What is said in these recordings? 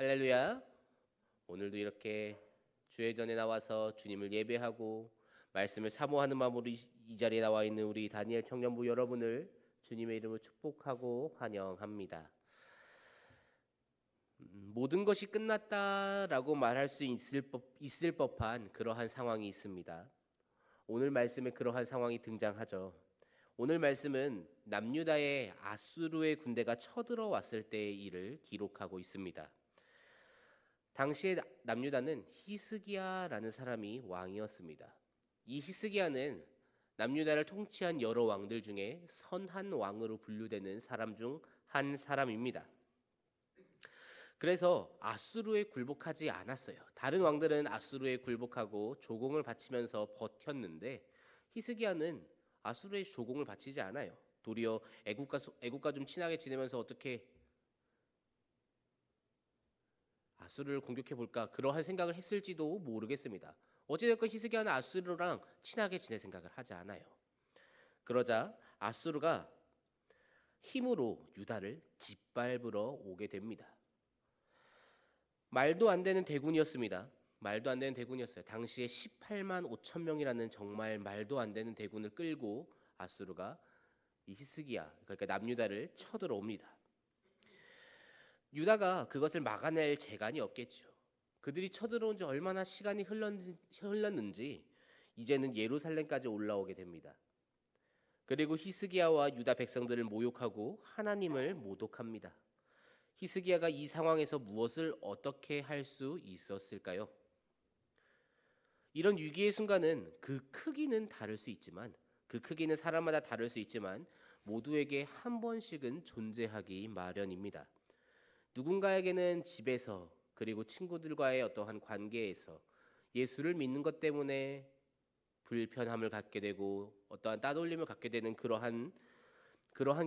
할렐루야. 오늘도 이렇게 주의 전에 나와서 주님을 예배하고 말씀을 사모하는 마음으로 이 자리에 나와 있는 우리 다니엘 청년부 여러분을 주님의 이름으로 축복하고 환영합니다. 모든 것이 끝났다라고 말할 수 있을 법한 그러한 상황이 있습니다. 오늘 말씀에 그러한 상황이 등장하죠. 오늘 말씀은 남유다의 아수르의 군대가 쳐들어왔을 때의 일을 기록하고 있습니다. 당시에 남유다는 히스기야라는 사람이 왕이었습니다. 이 히스기야는 남유다를 통치한 여러 왕들 중에 선한 왕으로 분류되는 사람 중 한 사람입니다. 그래서 아수르에 굴복하지 않았어요. 다른 왕들은 아수르에 굴복하고 조공을 바치면서 버텼는데 히스기야는 아수르에 조공을 바치지 않아요. 도리어 애국과 좀 친하게 지내면서 어떻게 아수르를 공격해 볼까 그러한 생각을 했을지도 모르겠습니다. 어찌됐건 히스기야는 아수르랑 친하게 지낼 생각을 하지 않아요. 그러자 아수르가 힘으로 유다를 짓밟으러 오게 됩니다. 말도 안 되는 대군이었습니다. 말도 안 되는 대군이었어요. 당시에 18만 5천 명이라는 정말 말도 안 되는 대군을 끌고 아수르가 이 히스기야, 그러니까 남유다를 쳐들어옵니다. 유다가 그것을 막아낼 재간이 없겠죠. 그들이 쳐들어온 지 얼마나 시간이 흘렀는지 이제는 예루살렘까지 올라오게 됩니다. 그리고 히스기야와 유다 백성들을 모욕하고 하나님을 모독합니다. 히스기야가 이 상황에서 무엇을 어떻게 할 수 있었을까요? 이런 위기의 순간은 그 크기는 다를 수 있지만 그 크기는 사람마다 다를 수 있지만 모두에게 한 번씩은 존재하기 마련입니다. 누군가에게는 집에서 그리고 친구들과의 어떠한 관계에서 예수를 믿는 것 때문에 불편함을 갖게 되고 어떠한 따돌림을 갖게 되는 그러한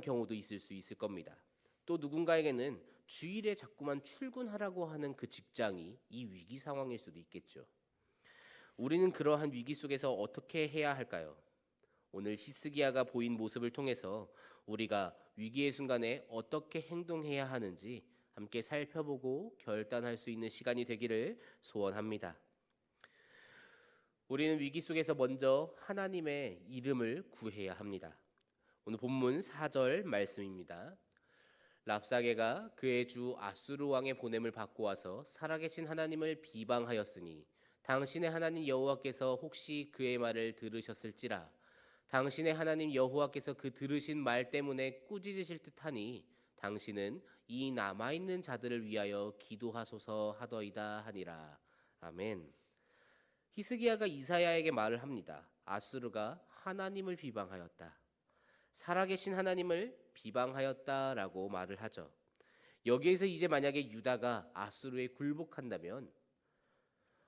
경우도 있을 수 있을 겁니다. 또 누군가에게는 주일에 자꾸만 출근하라고 하는 그 직장이 이 위기 상황일 수도 있겠죠. 우리는 그러한 위기 속에서 어떻게 해야 할까요? 오늘 히스기야가 보인 모습을 통해서 우리가 위기의 순간에 어떻게 행동해야 하는지 함께 살펴보고 결단할 수 있는 시간이 되기를 소원합니다. 우리는 위기 속에서 먼저 하나님의 이름을 구해야 합니다. 오늘 본문 4절 말씀입니다. 랍사게가 그의 주 아수르 왕의 보냄을 받고 와서 살아계신 하나님을 비방하였으니 당신의 하나님 여호와께서 혹시 그의 말을 들으셨을지라. 당신의 하나님 여호와께서 그 들으신 말 때문에 꾸짖으실 듯하니 당신은 이 남아있는 자들을 위하여 기도하소서 하더이다 하니라. 아멘. 히스기야가 이사야에게 말을 합니다. 아수르가 하나님을 비방하였다. 살아계신 하나님을 비방하였다라고 말을 하죠. 여기에서 이제 만약에 유다가 아수르에 굴복한다면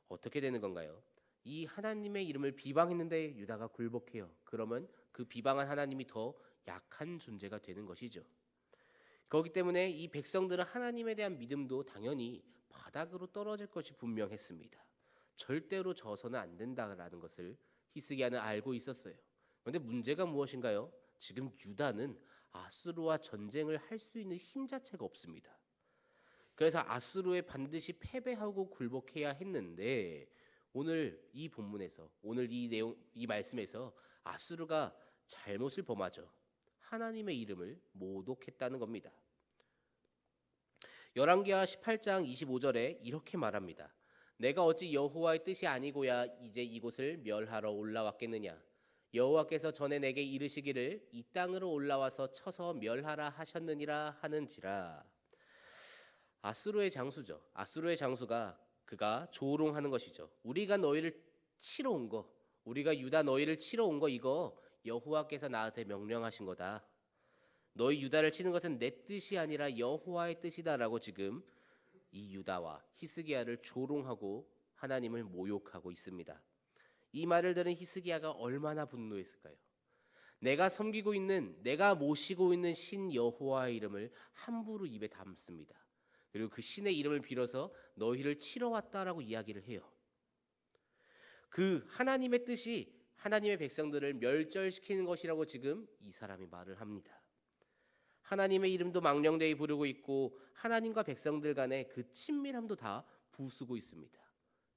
어떻게 되는 건가요? 이 하나님의 이름을 비방했는데 유다가 굴복해요. 그러면 그 비방한 하나님이 더 약한 존재가 되는 것이죠. 그렇기 때문에 이 백성들은 하나님에 대한 믿음도 당연히 바닥으로 떨어질 것이 분명했습니다. 절대로 져서는 안 된다라는 것을 히스기야는 알고 있었어요. 그런데 문제가 무엇인가요? 지금 유다는 아수르와 전쟁을 할 수 있는 힘 자체가 없습니다. 그래서 아수르에 반드시 패배하고 굴복해야 했는데 오늘 이 본문에서 오늘 이 말씀에서 아수르가 잘못을 범하죠. 하나님의 이름을 모독했다는 겁니다. 열왕기하 18장 25절에 이렇게 말합니다. 내가 어찌 여호와의 뜻이 아니고야 이제 이곳을 멸하러 올라왔겠느냐. 여호와께서 전에 내게 이르시기를 이 땅으로 올라와서 쳐서 멸하라 하셨느니라 하는지라. 아수르의 장수죠. 아수르의 장수가 그가 조롱하는 것이죠. 우리가 너희를 치러 온 거, 우리가 유다 너희를 치러 온 거 이거 여호와께서 나한테 명령하신 거다. 너희 유다를 치는 것은 내 뜻이 아니라 여호와의 뜻이다라고 지금 이 유다와 히스기야를 조롱하고 하나님을 모욕하고 있습니다. 이 말을 들은 히스기야가 얼마나 분노했을까요? 내가 섬기고 있는, 내가 모시고 있는 신 여호와의 이름을 함부로 입에 담습니다. 그리고 그 신의 이름을 빌어서 너희를 치러 왔다라고 이야기를 해요. 그 하나님의 뜻이 하나님의 백성들을 멸절시키는 것이라고 지금 이 사람이 말을 합니다. 하나님의 이름도 망령되이 부르고 있고 하나님과 백성들 간의 그 친밀함도 다 부수고 있습니다.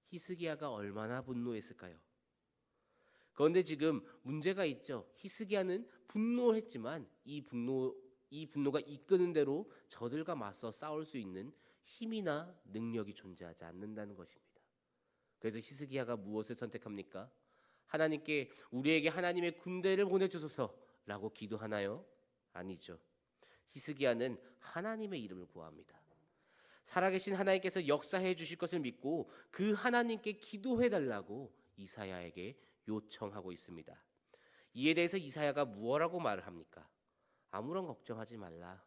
히스기야가 얼마나 분노했을까요? 그런데 지금 문제가 있죠. 히스기야는 분노했지만 이 분노가 이끄는 대로 저들과 맞서 싸울 수 있는 힘이나 능력이 존재하지 않는다는 것입니다. 그래서 히스기야가 무엇을 선택합니까? 하나님께 우리에게 하나님의 군대를 보내주소서라고 기도하나요? 아니죠. 히스기야는 하나님의 이름을 구합니다. 살아계신 하나님께서 역사해 주실 것을 믿고 그 하나님께 기도해 달라고 이사야에게 요청하고 있습니다. 이에 대해서 이사야가 무엇라고 말을 합니까? 아무런 걱정하지 말라.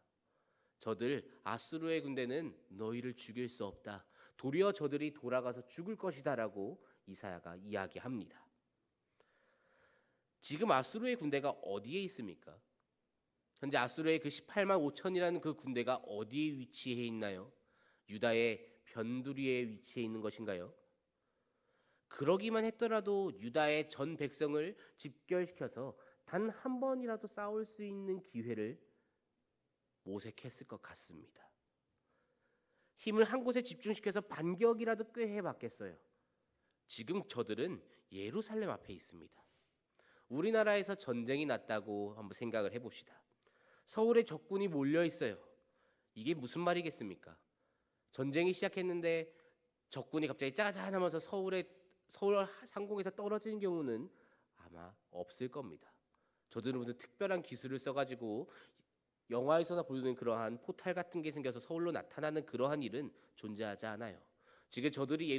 저들 아수르의 군대는 너희를 죽일 수 없다. 도리어 저들이 돌아가서 죽을 것이다라고 이사야가 이야기합니다. 지금 아수르의 군대가 어디에 있습니까? 현재 아수르의 그 18만 5천이라는 그 군대가 어디에 위치해 있나요? 유다의 변두리에 위치해 있는 것인가요? 그러기만 했더라도 유다의 전 백성을 집결시켜서 단 한 번이라도 싸울 수 있는 기회를 모색했을 것 같습니다. 힘을 한 곳에 집중시켜서 반격이라도 꽤 해봤겠어요. 지금 저들은 예루살렘 앞에 있습니다. 우리나라에서 전쟁이 났다고 한번 생각을 해봅시다. 서울에 적군이 몰려 있어요. 이게 무슨 말이겠습니까? 전쟁이 시작했는데 적군이 갑자기 짜잔하면서 서울 상공에서 떨어지는 경우는 아마 없을 겁니다. 저들은 무슨 특별한 기술을 써가지고 영화에서나 보여주는 그러한 포탈 같은 게 생겨서 서울로 나타나는 그러한 일은 존재하지 않아요. 지금 저들이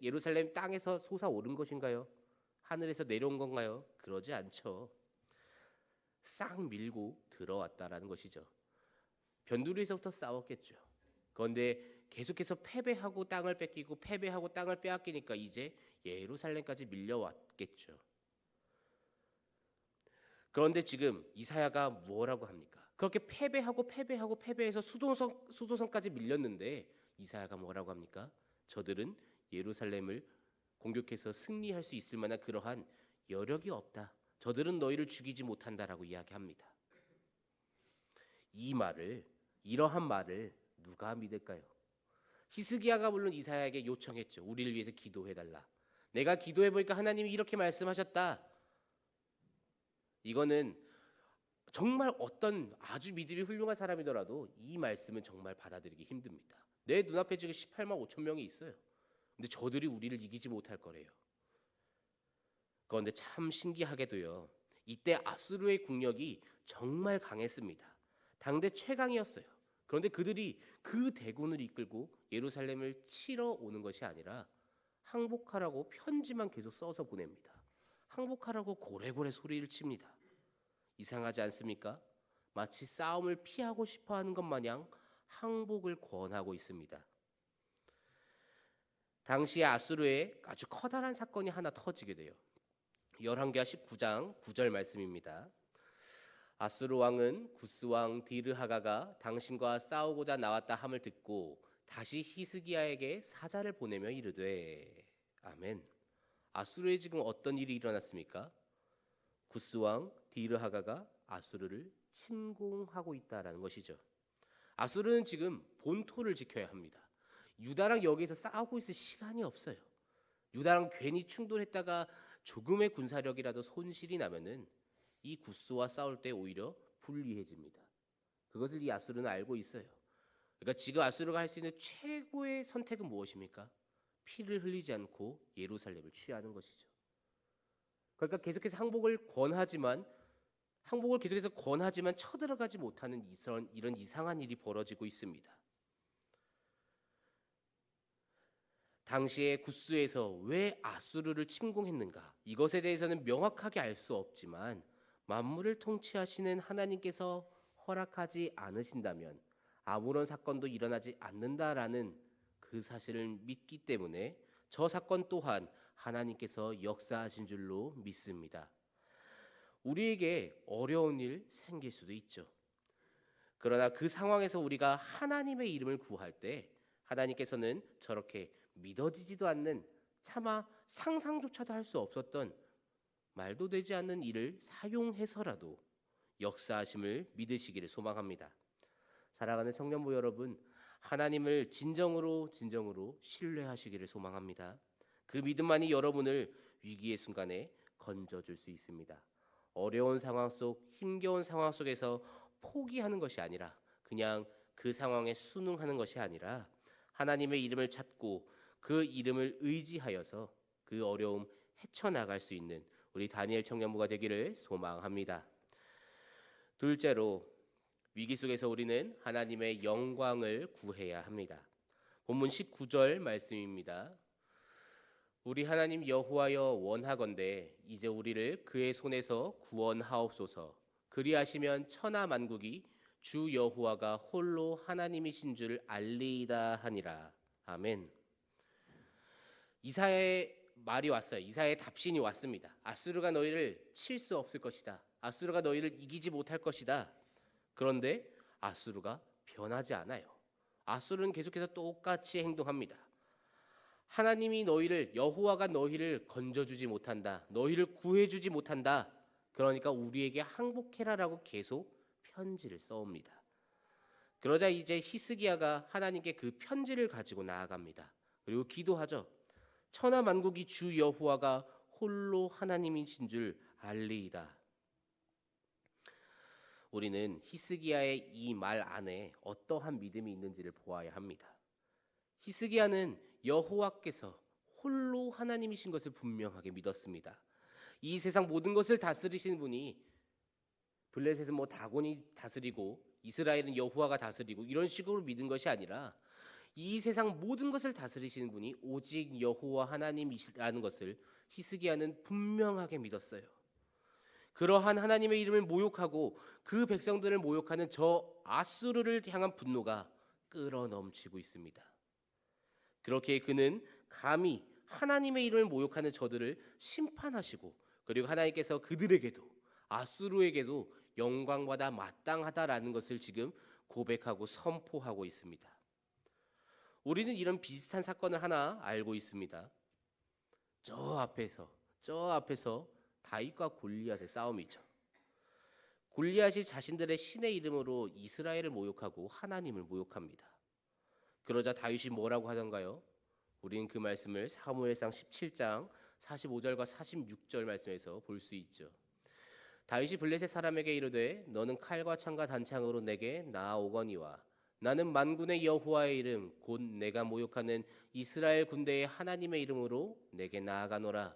예루살렘 땅에서 솟아오른 것인가요? 하늘에서 내려온 건가요? 그러지 않죠. 싹 밀고 들어왔다라는 것이죠. 변두리에서부터 싸웠겠죠. 그런데 계속해서 패배하고 땅을 뺏기고 패배하고 땅을 빼앗기니까 이제 예루살렘까지 밀려왔겠죠. 그런데 지금 이사야가 뭐라고 합니까? 그렇게 패배해서 수도성까지 밀렸는데 이사야가 뭐라고 합니까? 저들은 예루살렘을 공격해서 승리할 수 있을 만한 그러한 여력이 없다. 저들은 너희를 죽이지 못한다라고 이야기합니다. 이러한 말을 누가 믿을까요? 히스기야가 물론 이사야에게 요청했죠. 우리를 위해서 기도해달라. 내가 기도해보니까 하나님이 이렇게 말씀하셨다. 이거는 정말 어떤 아주 믿음이 훌륭한 사람이더라도 이 말씀은 정말 받아들이기 힘듭니다. 내 눈앞에 지금 18만 5천 명이 있어요. 근데 저들이 우리를 이기지 못할 거래요. 그런데 참 신기하게도요. 이때 아수르의 국력이 정말 강했습니다. 당대 최강이었어요. 그런데 그들이 그 대군을 이끌고 예루살렘을 치러 오는 것이 아니라 항복하라고 편지만 계속 써서 보냅니다. 항복하라고 고래고래 소리를 칩니다. 이상하지 않습니까? 마치 싸움을 피하고 싶어하는 것 마냥 항복을 권하고 있습니다. 당시에 아수르에 아주 커다란 사건이 하나 터지게 돼요. 열왕기하 19장 9절 말씀입니다. 아수르 왕은 구스 왕 디르하가가 당신과 싸우고자 나왔다 함을 듣고 다시 히스기야에게 사자를 보내며 이르되 아멘. 아수르에 지금 어떤 일이 일어났습니까? 구스 왕 디르하가가 아수르를 침공하고 있다라는 것이죠. 아수르는 지금 본토를 지켜야 합니다. 유다랑 여기서 싸우고 있을 시간이 없어요. 유다랑 괜히 충돌했다가 조금의 군사력이라도 손실이 나면은 이 구스와 싸울 때 오히려 불리해집니다. 그것을 이 아수르는 알고 있어요. 그러니까 지금 아수르가 할 수 있는 최고의 선택은 무엇입니까? 피를 흘리지 않고 예루살렘을 취하는 것이죠. 그러니까 계속해서 항복을 계속해서 권하지만 쳐들어가지 못하는 이런 이상한 일이 벌어지고 있습니다. 당시에 구스에서 왜 아수르를 침공했는가? 이것에 대해서는 명확하게 알 수 없지만 만물을 통치하시는 하나님께서 허락하지 않으신다면 아무런 사건도 일어나지 않는다라는 그 사실을 믿기 때문에 저 사건 또한 하나님께서 역사하신 줄로 믿습니다. 우리에게 어려운 일 생길 수도 있죠. 그러나 그 상황에서 우리가 하나님의 이름을 구할 때 하나님께서는 저렇게 믿어지지도 않는 차마 상상조차도 할 수 없었던 말도 되지 않는 일을 사용해서라도 역사하심을 믿으시기를 소망합니다. 사랑하는 청년부 여러분, 하나님을 진정으로 신뢰하시기를 소망합니다. 그 믿음만이 여러분을 위기의 순간에 건져줄 수 있습니다. 어려운 상황 속, 힘겨운 상황 속에서 포기하는 것이 아니라, 그냥 그 상황에 순응하는 것이 아니라 하나님의 이름을 찾고 그 이름을 의지하여서 그 어려움 헤쳐나갈 수 있는 우리 다니엘 청년부가 되기를 소망합니다. 둘째로, 위기 속에서 우리는 하나님의 영광을 구해야 합니다. 본문 19절 말씀입니다. 우리 하나님 여호와여, 원하건대 이제 우리를 그의 손에서 구원하옵소서. 그리하시면 천하 만국이 주 여호와가 홀로 하나님이신 줄 알리이다 하니라. 아멘. 이사야의 말이 왔어요. 이사야의 답신이 왔습니다. 아수르가 너희를 칠 수 없을 것이다. 아수르가 너희를 이기지 못할 것이다. 그런데 아수르가 변하지 않아요. 아수르는 계속해서 똑같이 행동합니다. 하나님이 여호와가 너희를 건져주지 못한다. 너희를 구해주지 못한다. 그러니까 우리에게 항복해라라고 계속 편지를 써옵니다. 그러자 이제 히스기야가 하나님께 그 편지를 가지고 나아갑니다. 그리고 기도하죠. 천하 만국이 주 여호와가 홀로 하나님이신 줄 알리이다. 우리는 히스기야의 이 말 안에 어떠한 믿음이 있는지를 보아야 합니다. 히스기야는 여호와께서 홀로 하나님이신 것을 분명하게 믿었습니다. 이 세상 모든 것을 다스리시는 분이, 블레셋은 다곤이 다스리고 이스라엘은 여호와가 다스리고 이런 식으로 믿은 것이 아니라 이 세상 모든 것을 다스리시는 분이 오직 여호와 하나님이시라는 것을 히스기야는 분명하게 믿었어요. 그러한 하나님의 이름을 모욕하고 그 백성들을 모욕하는 저 아수르를 향한 분노가 끌어넘치고 있습니다. 그렇게 그는 감히 하나님의 이름을 모욕하는 저들을 심판하시고, 그리고 하나님께서 그들에게도 아수르에게도 영광받아 마땅하다라는 것을 지금 고백하고 선포하고 있습니다. 우리는 이런 비슷한 사건을 하나 알고 있습니다. 저 앞에서 다윗과 골리앗의 싸움이죠. 골리앗이 자신들의 신의 이름으로 이스라엘을 모욕하고 하나님을 모욕합니다. 그러자 다윗이 뭐라고 하던가요? 우리는 그 말씀을 사무엘상 17장 45절과 46절 말씀에서 볼 수 있죠. 다윗이 블레셋 사람에게 이르되 너는 칼과 창과 단창으로 내게 나아오거니와 나는 만군의 여호와의 이름 곧 내가 모욕하는 이스라엘 군대의 하나님의 이름으로 내게 나아가노라.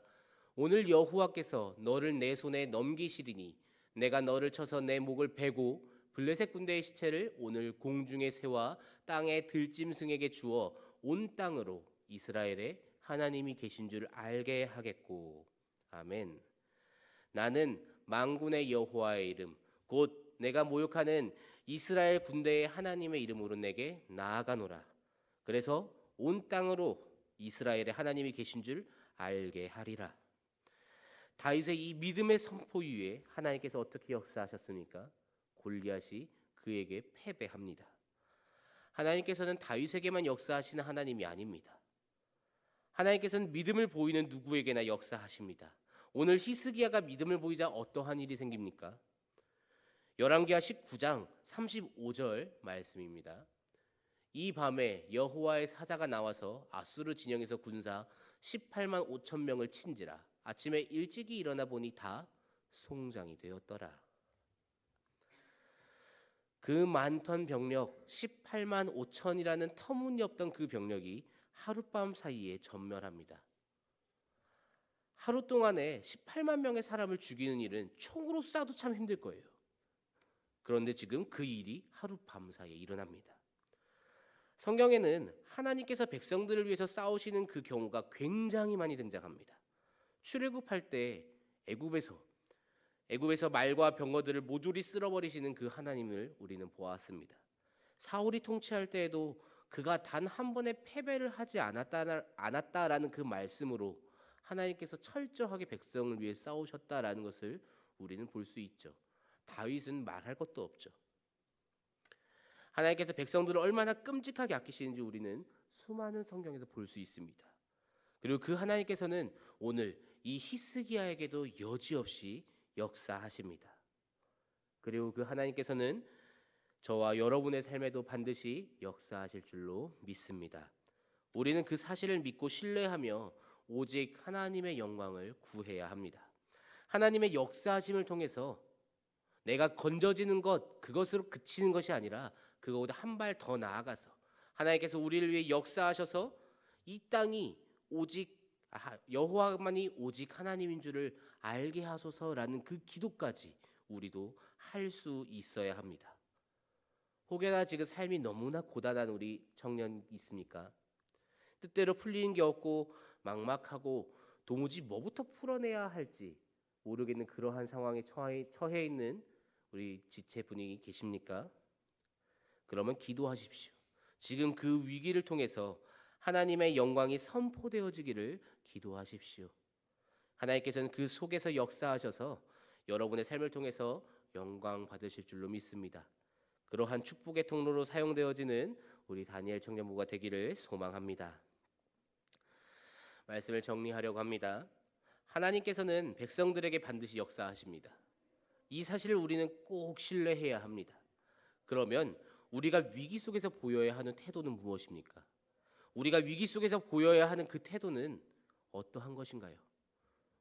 오늘 여호와께서 너를 내 손에 넘기시리니 내가 너를 쳐서 내 목을 베고 블레셋 군대의 시체를 오늘 공중의 새와 땅의 들짐승에게 주어 온 땅으로 이스라엘의 하나님이 계신 줄 알게 하겠고. 아멘. 나는 만군의 여호와의 이름 곧 내가 모욕하는 이스라엘 군대의 하나님의 이름으로 내게 나아가노라. 그래서 온 땅으로 이스라엘의 하나님이 계신 줄 알게 하리라. 다윗의 이 믿음의 선포 이후에 하나님께서 어떻게 역사하셨습니까? 골리앗이 그에게 패배합니다. 하나님께서는 다윗에게만 역사하시는 하나님이 아닙니다. 하나님께서는 믿음을 보이는 누구에게나 역사하십니다. 오늘 히스기야가 믿음을 보이자 어떠한 일이 생깁니까? 열왕기하 19장 35절 말씀입니다. 이 밤에 여호와의 사자가 나와서 아수르 진영에서 군사 18만 5천 명을 친지라. 아침에 일찍이 일어나 보니 다 송장이 되었더라. 그 많던 병력 18만 5천이라는 터무니없던 그 병력이 하룻밤 사이에 전멸합니다. 하루 동안에 18만 명의 사람을 죽이는 일은 총으로 쏴도 참 힘들 거예요. 그런데 지금 그 일이 하룻밤 사이에 일어납니다. 성경에는 하나님께서 백성들을 위해서 싸우시는 그 경우가 굉장히 많이 등장합니다. 출애굽할 때 애굽에서 말과 병거들을 모조리 쓸어버리시는 그 하나님을 우리는 보았습니다. 사울이 통치할 때에도 그가 단 한 번의 패배를 하지 않았다라는 그 말씀으로 하나님께서 철저하게 백성을 위해 싸우셨다라는 것을 우리는 볼 수 있죠. 다윗은 말할 것도 없죠. 하나님께서 백성들을 얼마나 끔찍하게 아끼시는지 우리는 수많은 성경에서 볼 수 있습니다. 그리고 그 하나님께서는 오늘 이 히스기야에게도 여지없이 역사하십니다. 그리고 그 하나님께서는 저와 여러분의 삶에도 반드시 역사하실 줄로 믿습니다. 우리는 그 사실을 믿고 신뢰하며 오직 하나님의 영광을 구해야 합니다. 하나님의 역사하심을 통해서 내가 건져지는 것, 그것으로 그치는 것이 아니라 그거보다 한 발 더 나아가서 하나님께서 우리를 위해 역사하셔서 이 땅이 오직 여호와만이 오직 하나님인 줄을 알게 하소서라는 그 기도까지 우리도 할 수 있어야 합니다. 혹여나 지금 삶이 너무나 고단한 우리 청년 있습니까? 뜻대로 풀리는 게 없고 막막하고 도무지 뭐부터 풀어내야 할지 모르겠는 그러한 상황에 처해 있는 우리 지체분이 계십니까? 그러면 기도하십시오. 지금 그 위기를 통해서 하나님의 영광이 선포되어지기를 기도하십시오. 하나님께서는 그 속에서 역사하셔서 여러분의 삶을 통해서 영광 받으실 줄로 믿습니다. 그러한 축복의 통로로 사용되어지는 우리 다니엘 청년부가 되기를 소망합니다. 말씀을 정리하려고 합니다. 하나님께서는 백성들에게 반드시 역사하십니다. 이 사실을 우리는 꼭 신뢰해야 합니다. 그러면 우리가 위기 속에서 보여야 하는 태도는 무엇입니까? 우리가 위기 속에서 보여야 하는 그 태도는 어떠한 것인가요?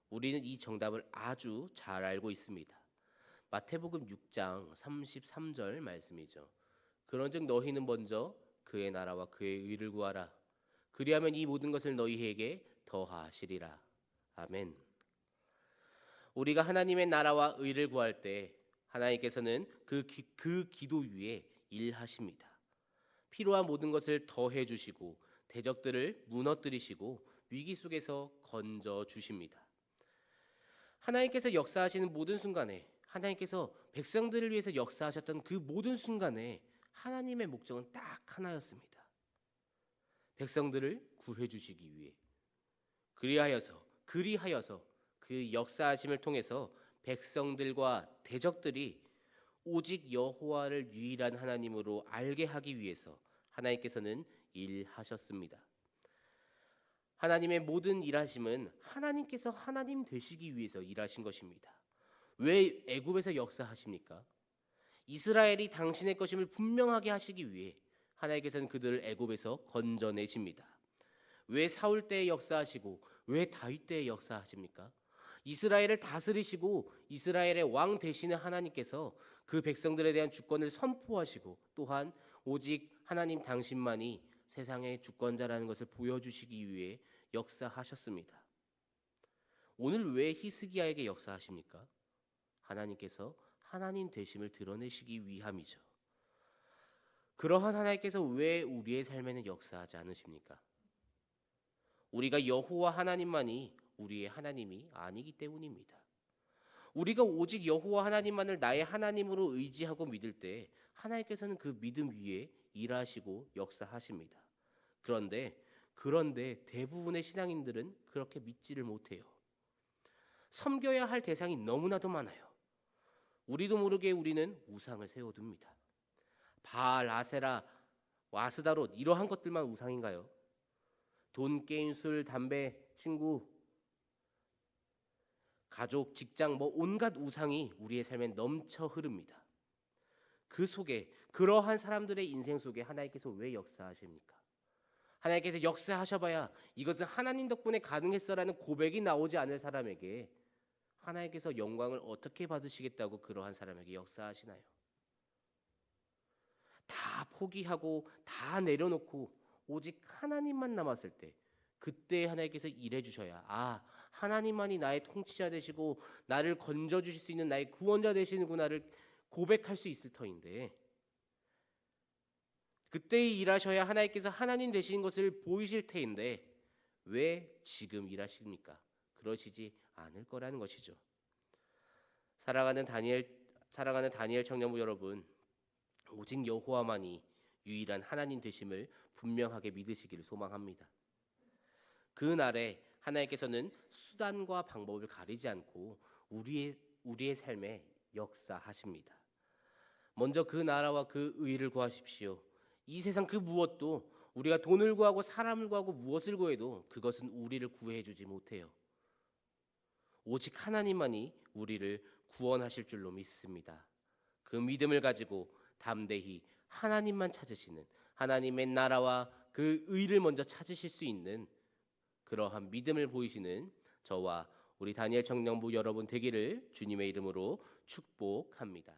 우리는 이 정답을 아주 잘 알고 있습니다. 마태복음 6장 33절 말씀이죠. 그런즉 너희는 먼저 그의 나라와 그의 의를 구하라. 그리하면 이 모든 것을 너희에게 더하시리라. 아멘. 우리가 하나님의 나라와 의를 구할 때 하나님께서는 그 기도 위에 일하십니다. 필요한 모든 것을 더해 주시고 대적들을 무너뜨리시고 위기 속에서 건져 주십니다. 하나님께서 역사하시는 모든 순간에 하나님께서 백성들을 위해서 역사하셨던 그 모든 순간에 하나님의 목적은 딱 하나였습니다. 백성들을 구해 주시기 위해 그리하여서 그 역사하심을 통해서 백성들과 대적들이 오직 여호와를 유일한 하나님으로 알게 하기 위해서 하나님께서는 일하셨습니다. 하나님의 모든 일하심은 하나님께서 하나님 되시기 위해서 일하신 것입니다. 왜 애굽에서 역사하십니까? 이스라엘이 당신의 것임을 분명하게 하시기 위해 하나님께서는 그들을 애굽에서 건져내십니다. 왜 사울 때에 역사하시고 왜 다윗 때에 역사하십니까? 이스라엘을 다스리시고 이스라엘의 왕 되시는 하나님께서 그 백성들에 대한 주권을 선포하시고 또한 오직 하나님 당신만이 세상의 주권자라는 것을 보여주시기 위해 역사하셨습니다. 오늘 왜 히스기야에게 역사하십니까? 하나님께서 하나님 되심을 드러내시기 위함이죠. 그러한 하나님께서 왜 우리의 삶에는 역사하지 않으십니까? 우리가 여호와 하나님만이 우리의 하나님이 아니기 때문입니다. 우리가 오직 여호와 하나님만을 나의 하나님으로 의지하고 믿을 때 하나님께서는 그 믿음 위에 일하시고 역사하십니다. 그런데 대부분의 신앙인들은 그렇게 믿지를 못해요. 섬겨야 할 대상이 너무나도 많아요. 우리도 모르게 우리는 우상을 세워둡니다. 바알, 아세라, 아스다롯 이러한 것들만 우상인가요? 돈, 게임, 술, 담배, 친구, 가족, 직장 온갖 우상이 우리의 삶에 넘쳐 흐릅니다. 그 속에 그러한 사람들의 인생 속에 하나님께서 왜 역사하십니까? 하나님께서 역사하셔봐야 이것은 하나님 덕분에 가능했어라는 고백이 나오지 않을 사람에게 하나님께서 영광을 어떻게 받으시겠다고 그러한 사람에게 역사하시나요? 다 포기하고 다 내려놓고 오직 하나님만 남았을 때 그때 하나님께서 일해 주셔야 하나님만이 나의 통치자 되시고 나를 건져 주실 수 있는 나의 구원자 되시는구나를 고백할 수 있을 터인데 그때 일하셔야 하나님께서 하나님 되시는 것을 보이실 터인데 왜 지금 일하십니까? 그러시지 않을 거라는 것이죠. 사랑하는 다니엘 청년부 여러분, 오직 여호와만이 유일한 하나님 되심을 분명하게 믿으시기를 소망합니다. 그날에 하나님께서는 수단과 방법을 가리지 않고 우리의 삶에 역사하십니다. 먼저 그 나라와 그 의를 구하십시오. 이 세상 그 무엇도 우리가 돈을 구하고 사람을 구하고 무엇을 구해도 그것은 우리를 구해주지 못해요. 오직 하나님만이 우리를 구원하실 줄로 믿습니다. 그 믿음을 가지고 담대히 하나님만 찾으시는, 하나님의 나라와 그 의를 먼저 찾으실 수 있는 그러한 믿음을 보이시는 저와 우리 다니엘 청년부 여러분 되기를 주님의 이름으로 축복합니다.